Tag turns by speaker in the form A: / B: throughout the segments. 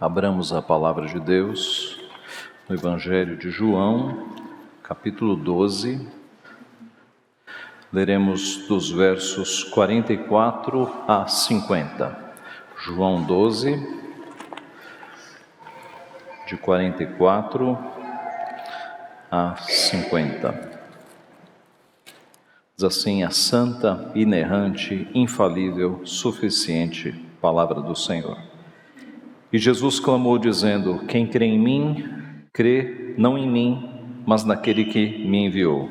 A: Abramos a palavra de Deus no Evangelho de João, capítulo 12. Leremos dos versos 44 a 50. João 12, de 44 a 50. Diz assim a santa, inerrante, infalível, suficiente palavra do Senhor. E Jesus clamou dizendo: quem crê em mim, crê não em mim, mas naquele que me enviou.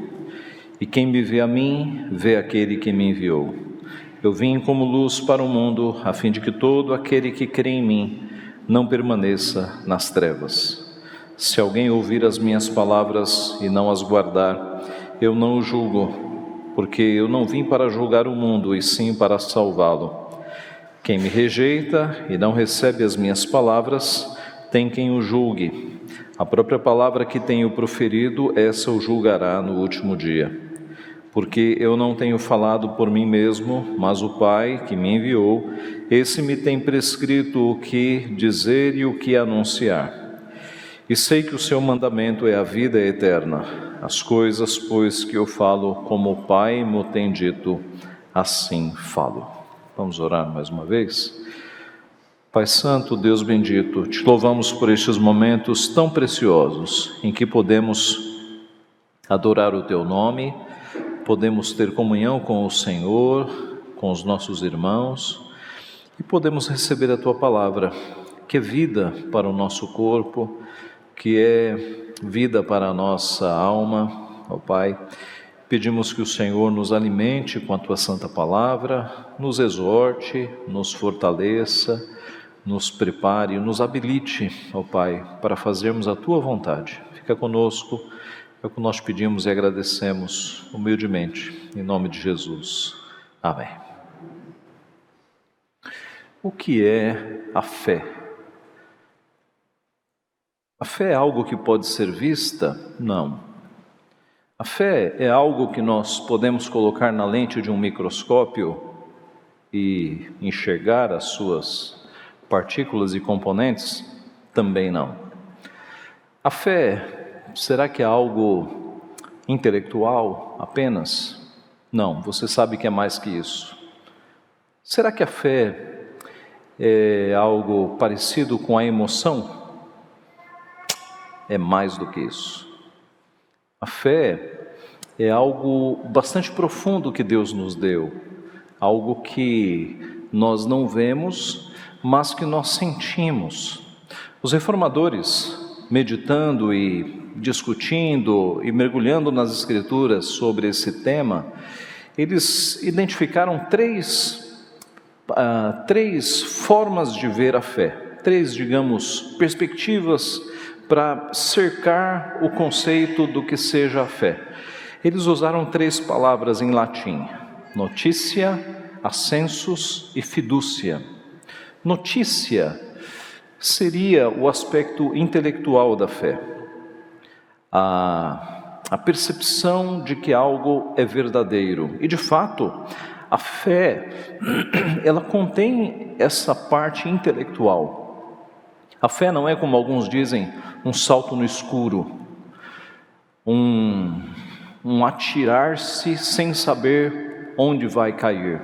A: E quem me vê a mim, vê aquele que me enviou. Eu vim como luz para o mundo, a fim de que todo aquele que crê em mim não permaneça nas trevas. Se alguém ouvir as minhas palavras e não as guardar, eu não o julgo, porque eu não vim para julgar o mundo, e sim para salvá-lo. Quem me rejeita e não recebe as minhas palavras, tem quem o julgue. A própria palavra que tenho proferido, essa o julgará no último dia. Porque eu não tenho falado por mim mesmo, mas o Pai que me enviou, esse me tem prescrito o que dizer e o que anunciar. E sei que o seu mandamento é a vida eterna. As coisas, pois, que eu falo como o Pai me tem dito, assim falo. Vamos orar mais uma vez? Pai Santo, Deus bendito, te louvamos por estes momentos tão preciosos em que podemos adorar o Teu nome, podemos ter comunhão com o Senhor, com os nossos irmãos e podemos receber a Tua palavra, que é vida para o nosso corpo, que é vida para a nossa alma, ó Pai. Pedimos que o Senhor nos alimente com a Tua santa palavra, nos exorte, nos fortaleça, nos prepare, nos habilite, ó Pai, para fazermos a Tua vontade. Fica conosco, é o que nós pedimos e agradecemos humildemente, em nome de Jesus. Amém. O que é a fé? A fé é algo que pode ser vista? Não. A fé é algo que nós podemos colocar na lente de um microscópio e enxergar as suas partículas e componentes? Também não. A fé, será que é algo intelectual apenas? Não, você sabe que é mais que isso. Será que a fé é algo parecido com a emoção? É mais do que isso. A fé é algo bastante profundo que Deus nos deu, algo que nós não vemos, mas que nós sentimos. Os reformadores, meditando e discutindo e mergulhando nas Escrituras sobre esse tema, eles identificaram três formas de ver a fé, três, digamos, perspectivas para cercar o conceito do que seja a fé. Eles usaram três palavras em latim: notícia, assensus e fidúcia. Notícia seria o aspecto intelectual da fé, a percepção de que algo é verdadeiro. E de fato, a fé, ela contém essa parte intelectual. A fé não é, como alguns dizem, um salto no escuro, um atirar-se sem saber onde vai cair.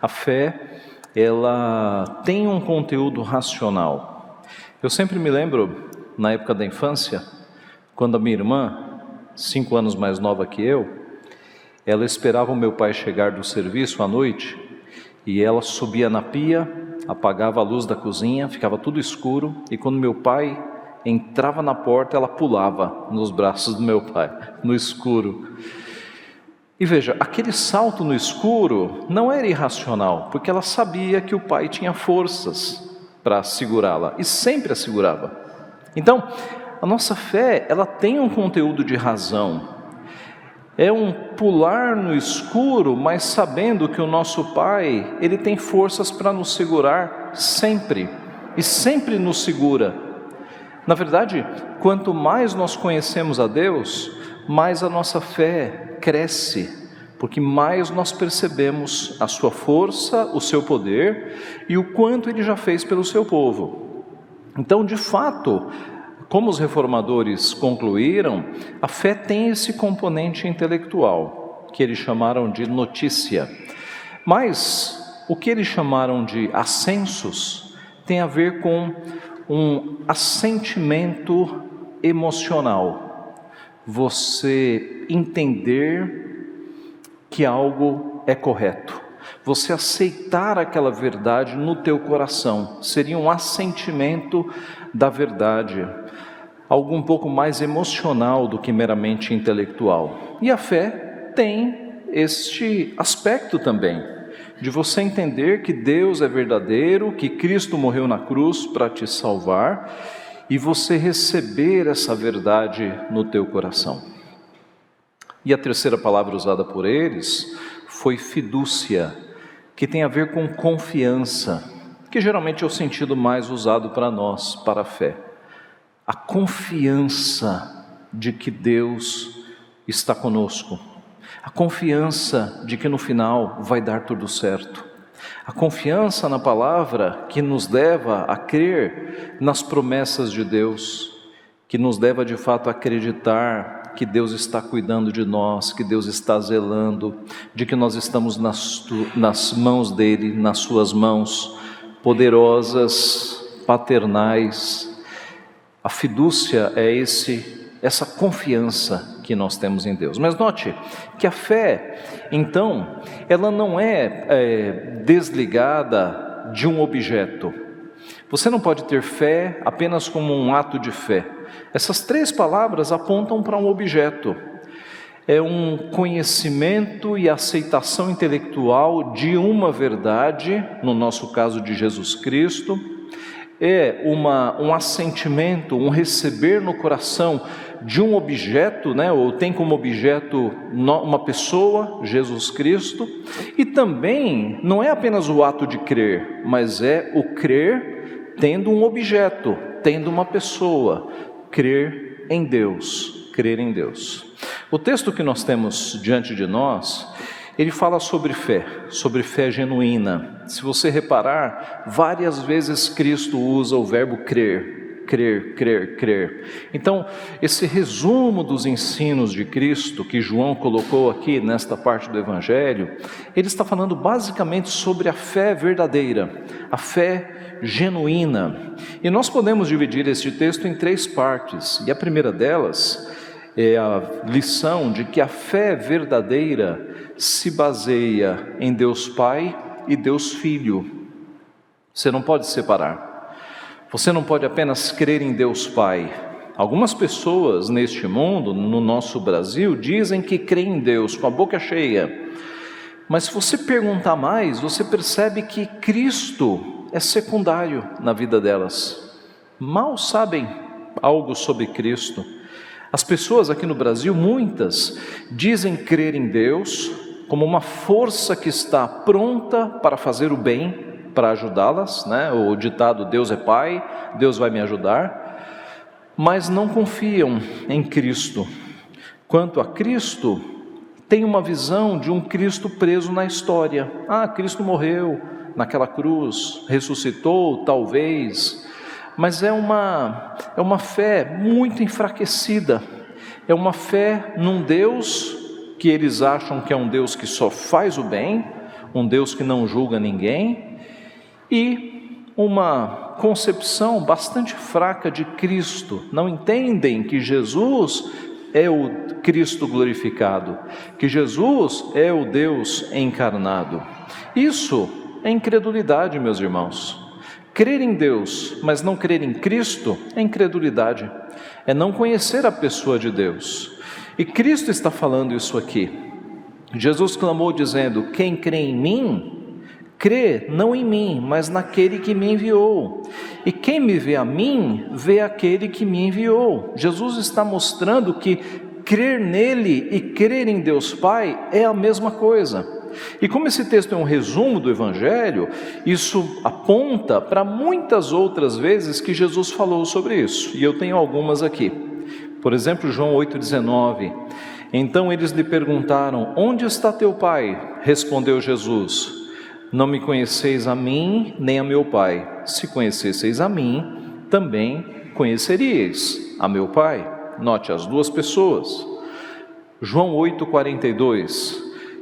A: A fé, ela tem um conteúdo racional. Eu sempre me lembro, na época da infância, quando a minha irmã, 5 anos mais nova que eu, ela esperava o meu pai chegar do serviço à noite e ela subia na pia, apagava a luz da cozinha, ficava tudo escuro, e quando meu pai entrava na porta, ela pulava nos braços do meu pai, no escuro. E veja, aquele salto no escuro não era irracional, porque ela sabia que o pai tinha forças para segurá-la, e sempre a segurava. Então, a nossa fé, ela tem um conteúdo de razão. É um pular no escuro, mas sabendo que o nosso Pai, Ele tem forças para nos segurar sempre, e sempre nos segura. Na verdade, quanto mais nós conhecemos a Deus, mais a nossa fé cresce, porque mais nós percebemos a sua força, o seu poder, e o quanto Ele já fez pelo seu povo. Então, de fato, como os reformadores concluíram, a fé tem esse componente intelectual, que eles chamaram de notícia. Mas o que eles chamaram de assensus tem a ver com um assentimento emocional. Você entender que algo é correto. Você aceitar aquela verdade no teu coração. Seria um assentimento da verdade. Algo um pouco mais emocional do que meramente intelectual. E a fé tem este aspecto também, de você entender que Deus é verdadeiro, que Cristo morreu na cruz para te salvar, e você receber essa verdade no teu coração. E a terceira palavra usada por eles foi fidúcia, que tem a ver com confiança, que geralmente é o sentido mais usado para nós, para a fé. A confiança de que Deus está conosco, a confiança de que no final vai dar tudo certo, a confiança na palavra que nos leva a crer nas promessas de Deus, que nos leva de fato a acreditar que Deus está cuidando de nós, que Deus está zelando, de que nós estamos nas mãos dEle, nas suas mãos poderosas, paternais. A fidúcia é essa confiança que nós temos em Deus. Mas note que a fé, então, ela não é desligada de um objeto. Você não pode ter fé apenas como um ato de fé. Essas três palavras apontam para um objeto. É um conhecimento e aceitação intelectual de uma verdade, no nosso caso de Jesus Cristo. É um assentimento, um receber no coração de um objeto, ou tem como objeto uma pessoa, Jesus Cristo. E também não é apenas o ato de crer, mas é o crer tendo um objeto, tendo uma pessoa. Crer em Deus, crer em Deus. O texto que nós temos diante de nós, ele fala sobre fé genuína. Se você reparar, várias vezes Cristo usa o verbo crer, crer, crer, crer. Então, esse resumo dos ensinos de Cristo que João colocou aqui nesta parte do Evangelho, ele está falando basicamente sobre a fé verdadeira, a fé genuína. E nós podemos dividir este texto em três partes, e a primeira delas é a lição de que a fé verdadeira se baseia em Deus Pai e Deus Filho. Você não pode separar. Você não pode apenas crer em Deus Pai. Algumas pessoas neste mundo, no nosso Brasil, dizem que creem em Deus com a boca cheia. Mas se você perguntar mais, você percebe que Cristo é secundário na vida delas. Mal sabem algo sobre Cristo. As pessoas aqui no Brasil, muitas, dizem crer em Deus como uma força que está pronta para fazer o bem, para ajudá-las, O ditado Deus é Pai, Deus vai me ajudar, mas não confiam em Cristo. Quanto a Cristo, tem uma visão de um Cristo preso na história. Cristo morreu naquela cruz, ressuscitou, talvez, mas é uma fé muito enfraquecida, é uma fé num Deus que eles acham que é um Deus que só faz o bem, um Deus que não julga ninguém, e uma concepção bastante fraca de Cristo. Não entendem que Jesus é o Cristo glorificado, que Jesus é o Deus encarnado. Isso é incredulidade, meus irmãos. Crer em Deus, mas não crer em Cristo, é incredulidade. É não conhecer a pessoa de Deus. E Cristo está falando isso aqui. Jesus clamou dizendo: quem crê em mim, crê não em mim, mas naquele que me enviou. E quem me vê a mim, vê aquele que me enviou. Jesus está mostrando que crer nele e crer em Deus Pai é a mesma coisa. E como esse texto é um resumo do Evangelho, isso aponta para muitas outras vezes que Jesus falou sobre isso, e eu tenho algumas aqui. Por exemplo, João 8,19. Então eles lhe perguntaram: onde está teu pai? Respondeu Jesus: não me conheceis a mim, nem a meu pai. Se conhecesseis a mim, também conheceríeis a meu Pai. Note as duas pessoas. João 8,42,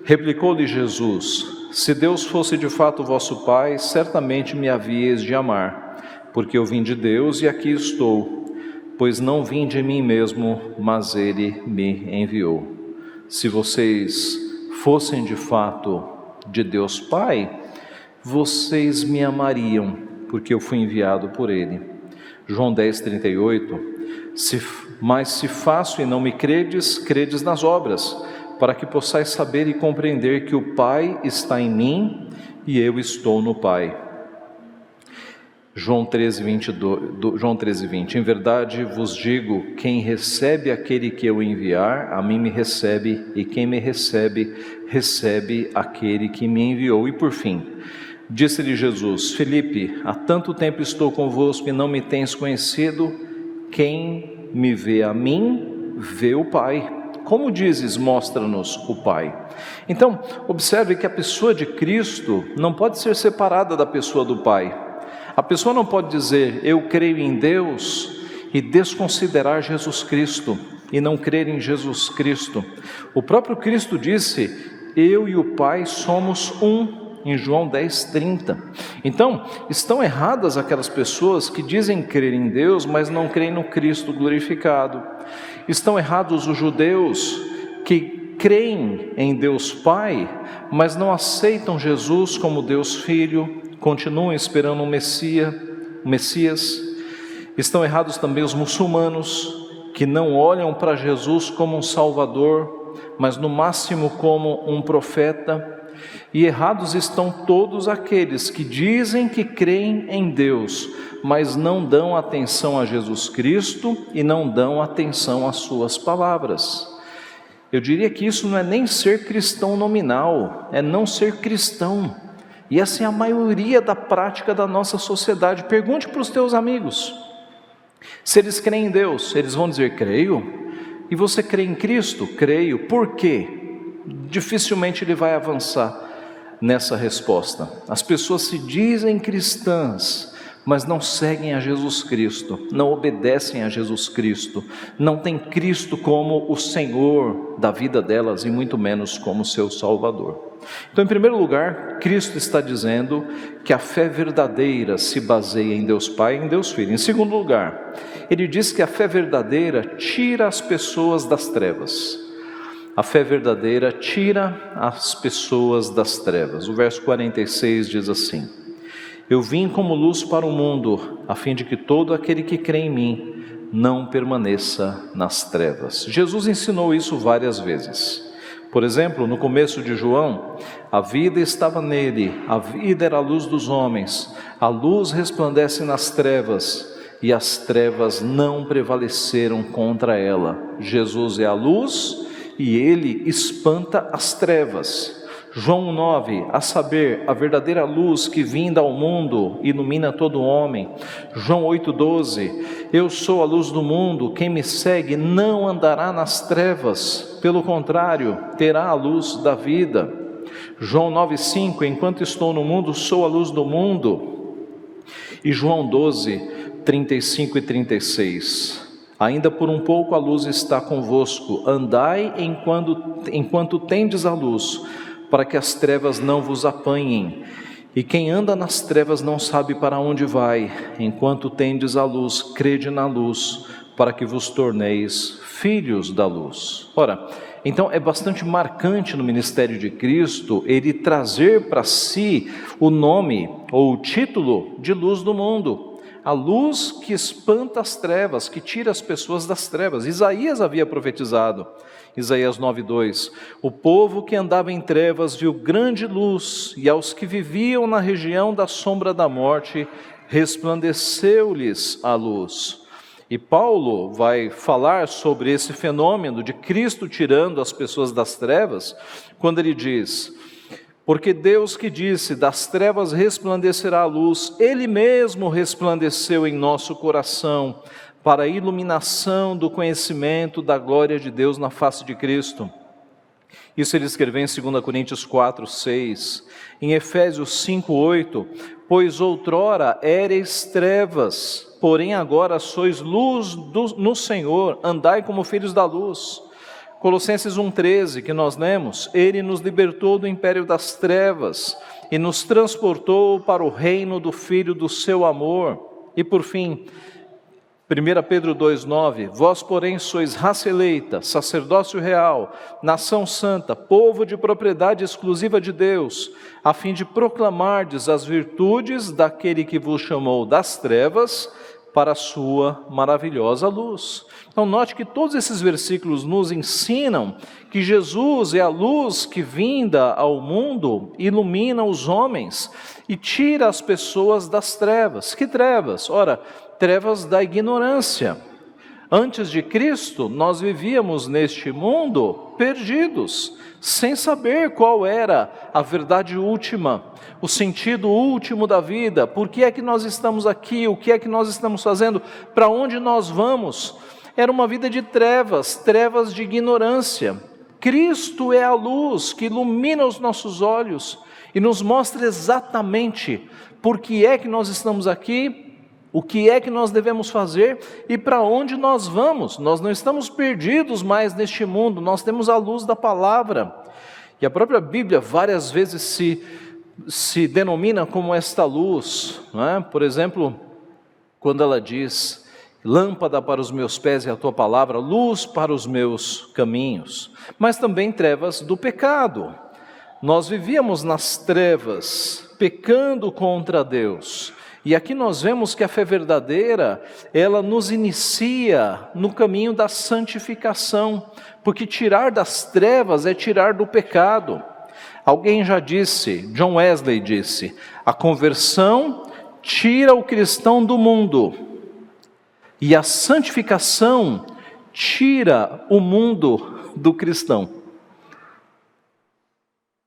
A: replicou-lhe Jesus: se Deus fosse de fato vosso Pai, certamente me havíeis de amar, porque eu vim de Deus e aqui estou, pois não vim de mim mesmo, mas Ele me enviou. Se vocês fossem de fato de Deus Pai, vocês me amariam, porque eu fui enviado por Ele. João 10,38, mas se faço e não me credes, credes nas obras, para que possais saber e compreender que o Pai está em mim e eu estou no Pai. João 13,20, em verdade vos digo, quem recebe aquele que eu enviar, a mim me recebe, e quem me recebe, recebe aquele que me enviou. E por fim, disse-lhe Jesus: Filipe, há tanto tempo estou convosco e não me tens conhecido, quem me vê a mim, vê o Pai. Como dizes, mostra-nos o Pai. Então, observe que a pessoa de Cristo não pode ser separada da pessoa do Pai. A pessoa não pode dizer, eu creio em Deus, e desconsiderar Jesus Cristo, e não crer em Jesus Cristo. O próprio Cristo disse, eu e o Pai somos um, em João 10,30. Então, estão erradas aquelas pessoas que dizem crer em Deus, mas não creem no Cristo glorificado. Estão errados os judeus que creem em Deus Pai, mas não aceitam Jesus como Deus Filho, continuam esperando o Messias. Estão errados também os muçulmanos, que não olham para Jesus como um Salvador, mas no máximo como um profeta. E errados estão todos aqueles que dizem que creem em Deus, mas não dão atenção a Jesus Cristo e não dão atenção às suas palavras. Eu diria que isso não é nem ser cristão nominal, é não ser cristão. E essa é a maioria da prática da nossa sociedade. Pergunte para os teus amigos, se eles creem em Deus, eles vão dizer, creio. E você crê em Cristo? Creio. Por quê? Dificilmente ele vai avançar nessa resposta. As pessoas se dizem cristãs, mas não seguem a Jesus Cristo, não obedecem a Jesus Cristo, não têm Cristo como o Senhor da vida delas e muito menos como seu Salvador. Então, em primeiro lugar, Cristo está dizendo que a fé verdadeira se baseia em Deus Pai e em Deus Filho. Em segundo lugar, ele diz que a fé verdadeira tira as pessoas das trevas. A fé verdadeira tira as pessoas das trevas. O verso 46 diz assim: eu vim como luz para o mundo, a fim de que todo aquele que crê em mim não permaneça nas trevas. Jesus ensinou isso várias vezes. Por exemplo, no começo de João, a vida estava nele, a vida era a luz dos homens, a luz resplandece nas trevas, e as trevas não prevaleceram contra ela. Jesus é a luz e ele espanta as trevas. João 9, a saber, a verdadeira luz que vinda ao mundo ilumina todo homem. João 8,12, eu sou a luz do mundo, quem me segue não andará nas trevas, pelo contrário, terá a luz da vida. João 9,5, enquanto estou no mundo, sou a luz do mundo. E João 12, 35 e 36, ainda por um pouco a luz está convosco, andai enquanto tendes a luz, para que as trevas não vos apanhem. E quem anda nas trevas não sabe para onde vai. Enquanto tendes a luz, crede na luz, para que vos torneis filhos da luz. Ora, então é bastante marcante no ministério de Cristo ele trazer para si o nome ou o título de luz do mundo. A luz que espanta as trevas, que tira as pessoas das trevas. Isaías havia profetizado, Isaías 9,2, o povo que andava em trevas viu grande luz, e aos que viviam na região da sombra da morte, resplandeceu-lhes a luz. E Paulo vai falar sobre esse fenômeno de Cristo tirando as pessoas das trevas, quando ele diz: porque Deus que disse, das trevas resplandecerá a luz, Ele mesmo resplandeceu em nosso coração, para a iluminação do conhecimento da glória de Deus na face de Cristo. Isso ele escreveu em 2 Coríntios 4, 6. Em Efésios 5, 8, Pois outrora éreis trevas, porém agora sois luz no Senhor, andai como filhos da luz. Colossenses 1,13, que nós lemos: Ele nos libertou do império das trevas e nos transportou para o reino do Filho do seu amor. E por fim, 1 Pedro 2,9: Vós, porém, sois raça eleita, sacerdócio real, nação santa, povo de propriedade exclusiva de Deus, a fim de proclamardes as virtudes daquele que vos chamou das trevas para a sua maravilhosa luz. Então note que todos esses versículos nos ensinam que Jesus é a luz que, vinda ao mundo, ilumina os homens e tira as pessoas das trevas. Que trevas? Ora, trevas da ignorância. Antes de Cristo, nós vivíamos neste mundo perdidos, sem saber qual era a verdade última, o sentido último da vida, por que é que nós estamos aqui, o que é que nós estamos fazendo, para onde nós vamos. Era uma vida de trevas, trevas de ignorância. Cristo é a luz que ilumina os nossos olhos e nos mostra exatamente por que é que nós estamos aqui, o que é que nós devemos fazer e para onde nós vamos. Nós não estamos perdidos mais neste mundo, nós temos a luz da palavra. E a própria Bíblia várias vezes se denomina como esta luz, não é? Por exemplo, quando ela diz: lâmpada para os meus pés é a tua palavra, luz para os meus caminhos. Mas também trevas do pecado. Nós vivíamos nas trevas, pecando contra Deus. E aqui nós vemos que a fé verdadeira, ela nos inicia no caminho da santificação, porque tirar das trevas é tirar do pecado. Alguém já disse, John Wesley disse: a conversão tira o cristão do mundo, e a santificação tira o mundo do cristão.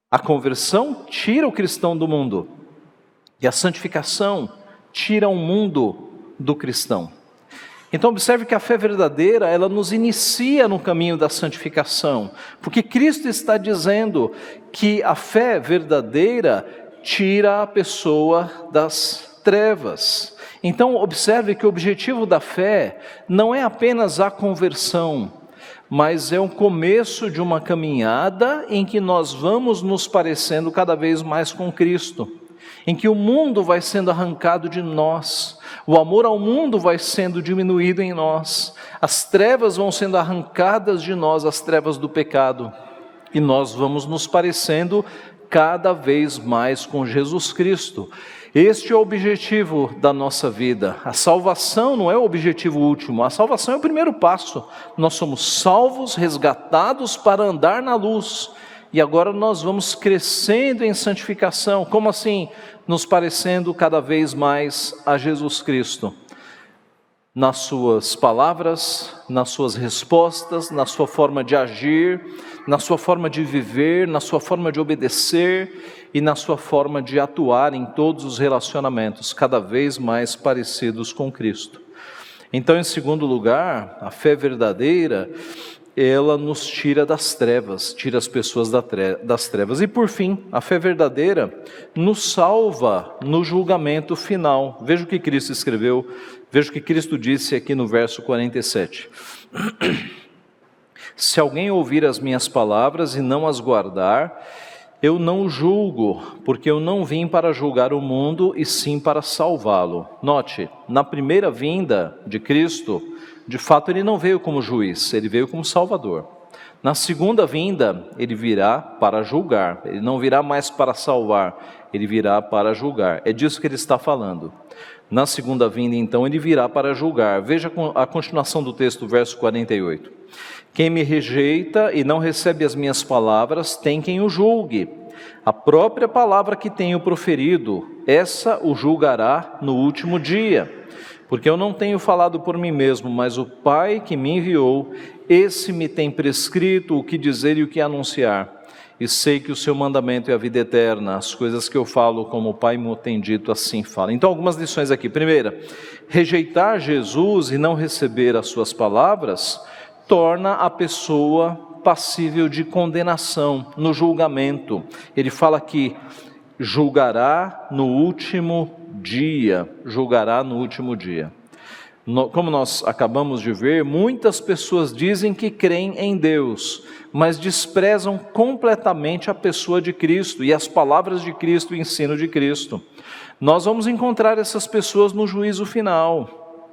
A: A conversão tira o cristão do mundo, e a santificação tira o mundo do cristão. Então observe que a fé verdadeira, ela nos inicia no caminho da santificação, porque Cristo está dizendo que a fé verdadeira tira a pessoa das trevas. Então observe que o objetivo da fé não é apenas a conversão, mas é o começo de uma caminhada em que nós vamos nos parecendo cada vez mais com Cristo, em que o mundo vai sendo arrancado de nós, o amor ao mundo vai sendo diminuído em nós, as trevas vão sendo arrancadas de nós, as trevas do pecado, e nós vamos nos parecendo cada vez mais com Jesus Cristo. Este é o objetivo da nossa vida. A salvação não é o objetivo último, a salvação é o primeiro passo. Nós somos salvos, resgatados para andar na luz. E agora nós vamos crescendo em santificação. Como assim? Nos parecendo cada vez mais a Jesus Cristo. Nas suas palavras, nas suas respostas, na sua forma de agir, na sua forma de viver, na sua forma de obedecer e na sua forma de atuar em todos os relacionamentos, cada vez mais parecidos com Cristo. Então, em segundo lugar, a fé verdadeira, ela nos tira das trevas, tira as pessoas das trevas. E por fim, a fé verdadeira nos salva no julgamento final. Veja o que Cristo escreveu, veja o que Cristo disse aqui no verso 47. Se alguém ouvir as minhas palavras e não as guardar, eu não o julgo, porque eu não vim para julgar o mundo, e sim para salvá-lo. Note, na primeira vinda de Cristo, de fato ele não veio como juiz, ele veio como salvador. Na segunda vinda, ele virá para julgar, ele não virá mais para salvar, ele virá para julgar. É disso que ele está falando. Na segunda vinda, então, ele virá para julgar. Veja a continuação do texto, verso 48. Quem me rejeita e não recebe as minhas palavras, tem quem o julgue. A própria palavra que tenho proferido, essa o julgará no último dia. Porque eu não tenho falado por mim mesmo, mas o Pai que me enviou, esse me tem prescrito o que dizer e o que anunciar. E sei que o seu mandamento é a vida eterna, as coisas que eu falo como o Pai me tem dito, assim fala. Então, algumas lições aqui. Primeira, rejeitar Jesus e não receber as suas palavras, torna a pessoa passível de condenação no julgamento. Ele fala que julgará no último dia. Julgará no último dia. Como nós acabamos de ver, muitas pessoas dizem que creem em Deus, mas desprezam completamente a pessoa de Cristo e as palavras de Cristo, o ensino de Cristo. Nós vamos encontrar essas pessoas no juízo final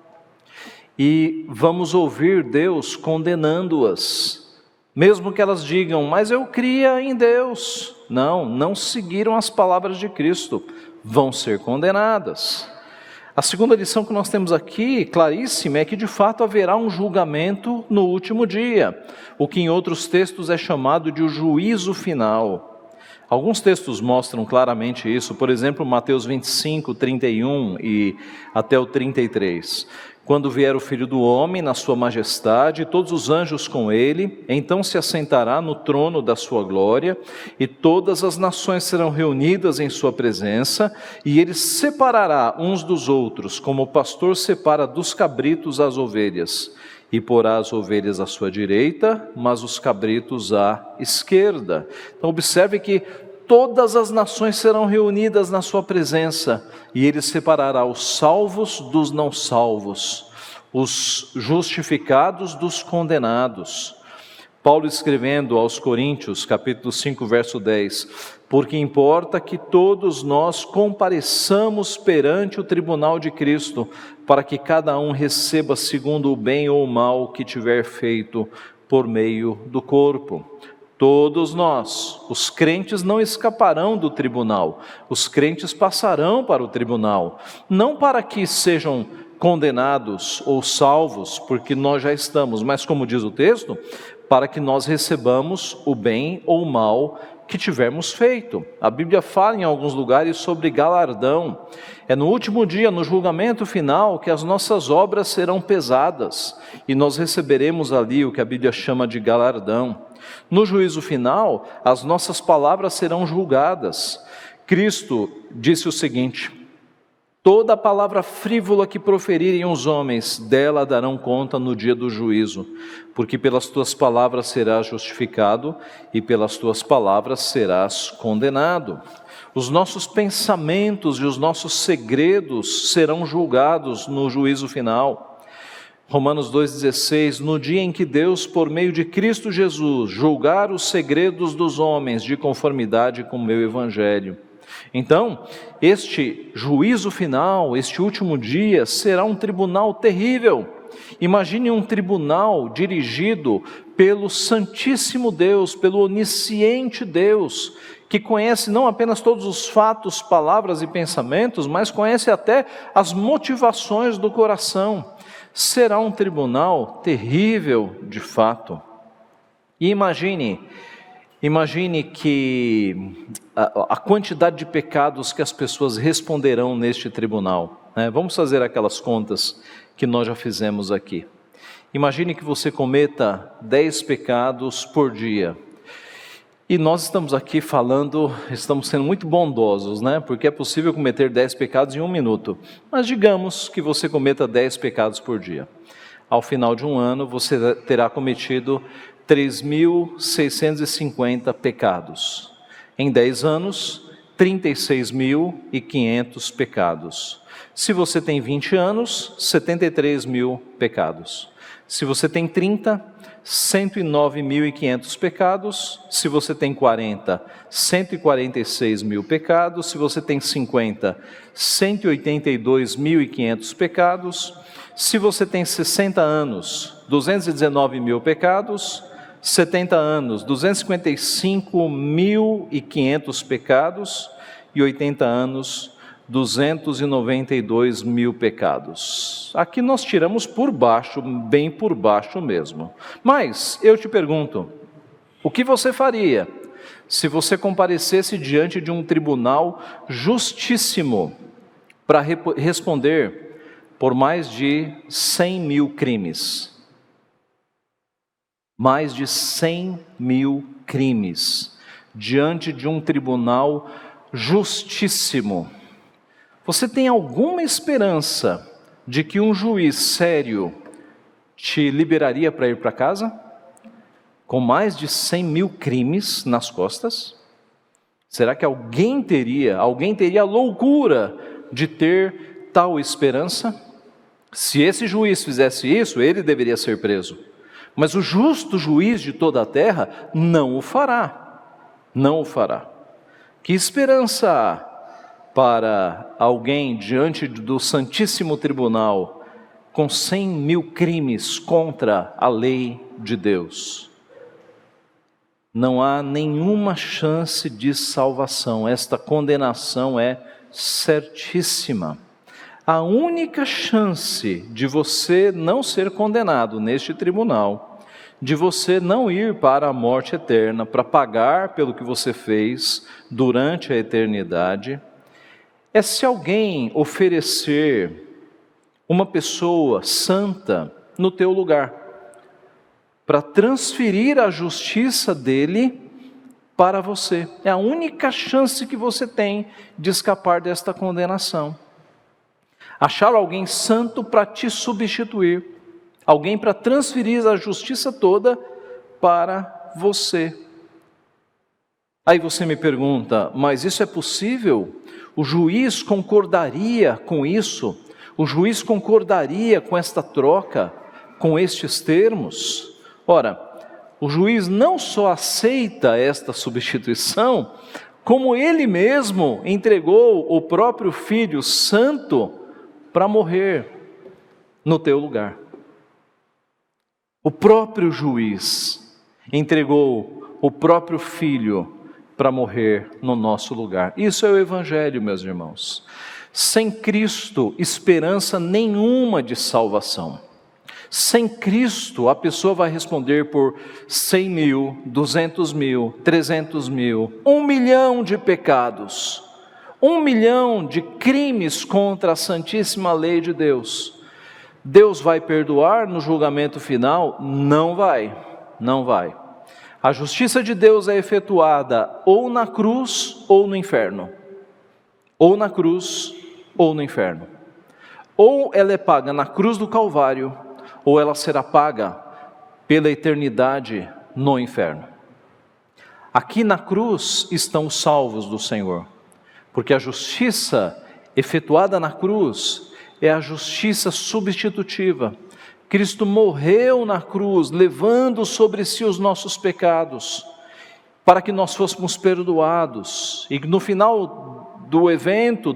A: e vamos ouvir Deus condenando-as, mesmo que elas digam, mas eu cria em Deus. Não seguiram as palavras de Cristo, vão ser condenadas. A segunda lição que nós temos aqui, claríssima, é que de fato haverá um julgamento no último dia, o que em outros textos é chamado de o juízo final. Alguns textos mostram claramente isso, por exemplo, Mateus 25, 31 e até o 33. Quando vier o Filho do Homem na sua majestade, todos os anjos com ele, então se assentará no trono da sua glória, e todas as nações serão reunidas em sua presença, e ele separará uns dos outros, como o pastor separa dos cabritos as ovelhas, e porá as ovelhas à sua direita, mas os cabritos à esquerda. Então observe que todas as nações serão reunidas na sua presença, e ele separará os salvos dos não salvos, os justificados dos condenados. Paulo escrevendo aos Coríntios, capítulo 5, verso 10, porque importa que todos nós compareçamos perante o tribunal de Cristo, para que cada um receba segundo o bem ou o mal que tiver feito por meio do corpo. Todos nós, os crentes não escaparão do tribunal, os crentes passarão para o tribunal, não para que sejam condenados ou salvos, porque nós já estamos, mas como diz o texto, para que nós recebamos o bem ou o mal que tivermos feito. A Bíblia fala em alguns lugares sobre galardão. É no último dia, no julgamento final, que as nossas obras serão pesadas e nós receberemos ali o que a Bíblia chama de galardão. No juízo final, as nossas palavras serão julgadas. Cristo disse o seguinte: toda palavra frívola que proferirem os homens, dela darão conta no dia do juízo, porque pelas tuas palavras serás justificado e pelas tuas palavras serás condenado. Os nossos pensamentos e os nossos segredos serão julgados no juízo final. Romanos 2,16, no dia em que Deus, por meio de Cristo Jesus, julgar os segredos dos homens de conformidade com o meu evangelho. Então, este juízo final, este último dia, será um tribunal terrível. Imagine um tribunal dirigido pelo Santíssimo Deus, pelo onisciente Deus, que conhece não apenas todos os fatos, palavras e pensamentos, mas conhece até as motivações do coração. Será um tribunal terrível de fato. E imagine que a quantidade de pecados que as pessoas responderão neste tribunal, né? Vamos fazer aquelas contas que nós já fizemos aqui. Imagine que você cometa 10 pecados por dia. E nós estamos aqui estamos sendo muito bondosos, né? Porque é possível cometer 10 pecados em 1 minuto. Mas digamos que você cometa 10 pecados por dia. Ao final de um ano, você terá cometido 3.650 pecados. Em 10 anos, 36.500 pecados. Se você tem 20 anos, 73.000 pecados. Se você tem 30, 109.500 pecados. Se você tem 40, 146.000 pecados. Se você tem 50, 182.500 pecados. Se você tem 60 anos, 219.000 pecados. 70 anos, 255.500 pecados. E 80 anos, 292.000 pecados. Aqui nós tiramos por baixo, bem por baixo mesmo. Mas eu te pergunto, o que você faria se você comparecesse diante de um tribunal justíssimo para responder por mais de 100.000 crimes? Mais de 100.000 crimes diante de um tribunal justíssimo. Você tem alguma esperança de que um juiz sério te liberaria para ir para casa? Com mais de 100.000 crimes nas costas? Será que alguém teria a loucura de ter tal esperança? Se esse juiz fizesse isso, ele deveria ser preso. Mas o justo juiz de toda a terra não o fará. Não o fará. Que esperança há para alguém diante do Santíssimo Tribunal com 100.000 crimes contra a lei de Deus? Não há nenhuma chance de salvação. Esta condenação é certíssima. A única chance de você não ser condenado neste tribunal, de você não ir para a morte eterna, para pagar pelo que você fez durante a eternidade, é se alguém oferecer uma pessoa santa no teu lugar, para transferir a justiça dele para você. É a única chance que você tem de escapar desta condenação. Achar alguém santo para te substituir, alguém para transferir a justiça toda para você. Aí você me pergunta, mas isso é possível? O juiz concordaria com isso? O juiz concordaria com esta troca, com estes termos? Ora, o juiz não só aceita esta substituição, como ele mesmo entregou o próprio Filho Santo para morrer no teu lugar. O próprio juiz entregou o próprio Filho para morrer no nosso lugar. Isso é o Evangelho, meus irmãos. Sem Cristo, esperança nenhuma de salvação. Sem Cristo, a pessoa vai responder por 100.000, 200.000, 300.000, 1 milhão de pecados, 1 milhão de crimes contra a santíssima lei de Deus. Deus vai perdoar no julgamento final? Não vai, não vai. A justiça de Deus é efetuada ou na cruz ou no inferno. Ou na cruz ou no inferno. Ou ela é paga na cruz do Calvário, ou ela será paga pela eternidade no inferno. Aqui na cruz estão os salvos do Senhor, porque a justiça efetuada na cruz é a justiça substitutiva. Cristo morreu na cruz, levando sobre si os nossos pecados, para que nós fôssemos perdoados. E no final do evento,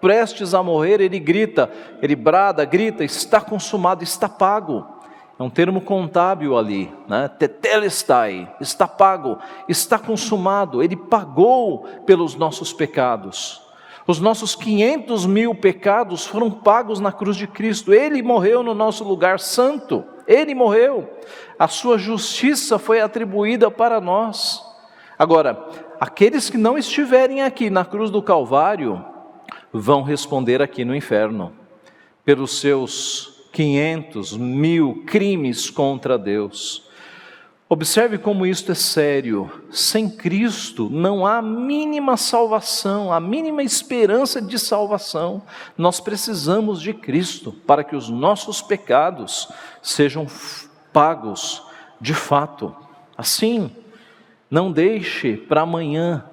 A: prestes a morrer, ele grita, ele brada, grita, está consumado, está pago. É um termo contábil ali, né? Tetelestai, está pago, está consumado. Ele pagou pelos nossos pecados. Os nossos 500.000 pecados foram pagos na cruz de Cristo. Ele morreu no nosso lugar santo. Ele morreu. A sua justiça foi atribuída para nós. Agora, aqueles que não estiverem aqui na cruz do Calvário, vão responder aqui no inferno, pelos seus 500.000 crimes contra Deus. Observe como isto é sério. Sem Cristo não há a mínima salvação, a mínima esperança de salvação. Nós precisamos de Cristo para que os nossos pecados sejam pagos de fato. Assim, não deixe para amanhã.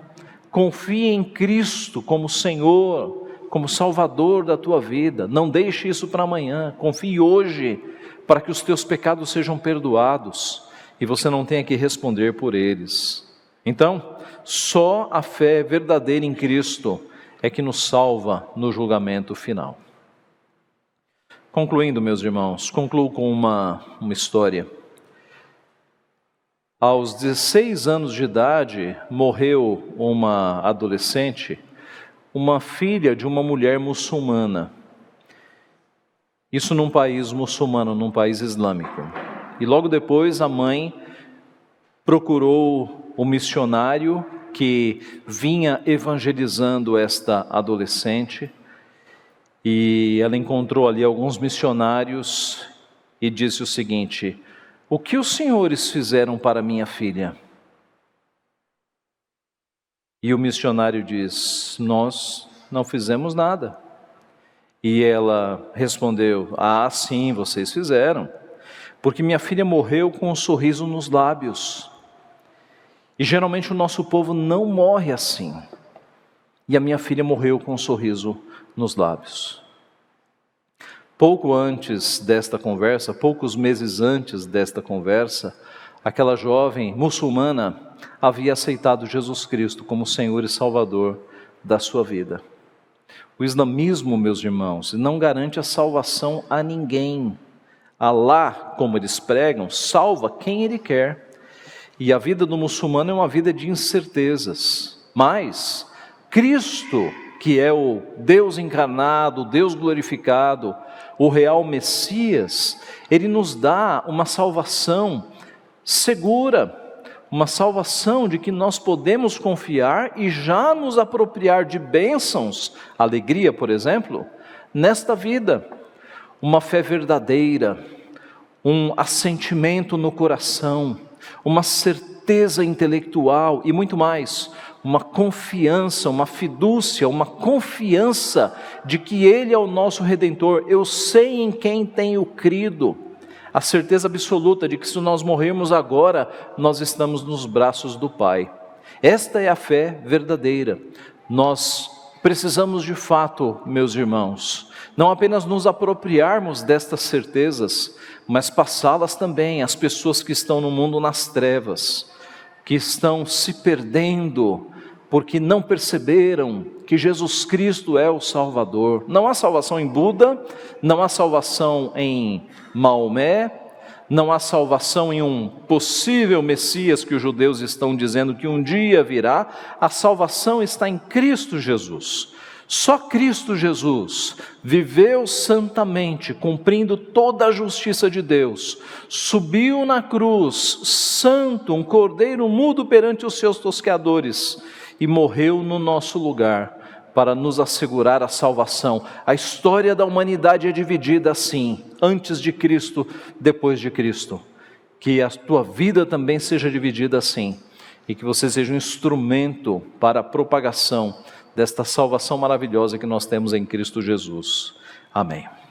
A: Confie em Cristo como Senhor, como Salvador da tua vida. Não deixe isso para amanhã. Confie hoje para que os teus pecados sejam perdoados e você não tenha que responder por eles. Então, só a fé verdadeira em Cristo é que nos salva no julgamento final. Concluindo, meus irmãos, concluo com uma história. Aos 16 anos de idade, morreu uma adolescente, uma filha de uma mulher muçulmana. Isso num país muçulmano, num país islâmico. E logo depois a mãe procurou o missionário que vinha evangelizando esta adolescente. E ela encontrou ali alguns missionários e disse o seguinte: o que os senhores fizeram para minha filha? E o missionário diz: nós não fizemos nada. E ela respondeu: ah, sim, vocês fizeram, porque minha filha morreu com um sorriso nos lábios. E geralmente o nosso povo não morre assim. E a minha filha morreu com um sorriso nos lábios. Pouco antes desta conversa, poucos meses antes desta conversa, aquela jovem muçulmana havia aceitado Jesus Cristo como Senhor e Salvador da sua vida. O islamismo, meus irmãos, não garante a salvação a ninguém. Alá, como eles pregam, salva quem Ele quer. E a vida do muçulmano é uma vida de incertezas. Mas Cristo, que é o Deus encarnado, o Deus glorificado, o real Messias, Ele nos dá uma salvação segura, uma salvação de que nós podemos confiar e já nos apropriar de bênçãos, alegria, por exemplo, nesta vida. Uma fé verdadeira, um assentimento no coração, uma certeza intelectual e muito mais, uma confiança, uma fidúcia, uma confiança de que Ele é o nosso Redentor. Eu sei em quem tenho crido, a certeza absoluta de que se nós morrermos agora, nós estamos nos braços do Pai. Esta é a fé verdadeira. Nós precisamos de fato, meus irmãos, não apenas nos apropriarmos destas certezas, mas passá-las também às pessoas que estão no mundo nas trevas, que estão se perdendo, porque não perceberam que Jesus Cristo é o Salvador. Não há salvação em Buda, não há salvação em Maomé, não há salvação em um possível Messias que os judeus estão dizendo que um dia virá. A salvação está em Cristo Jesus. Só Cristo Jesus viveu santamente, cumprindo toda a justiça de Deus, subiu na cruz, santo, um cordeiro mudo perante os seus tosqueadores, e morreu no nosso lugar, para nos assegurar a salvação. A história da humanidade é dividida assim, antes de Cristo, depois de Cristo. Que a tua vida também seja dividida assim, e que você seja um instrumento para a propagação desta salvação maravilhosa que nós temos em Cristo Jesus. Amém.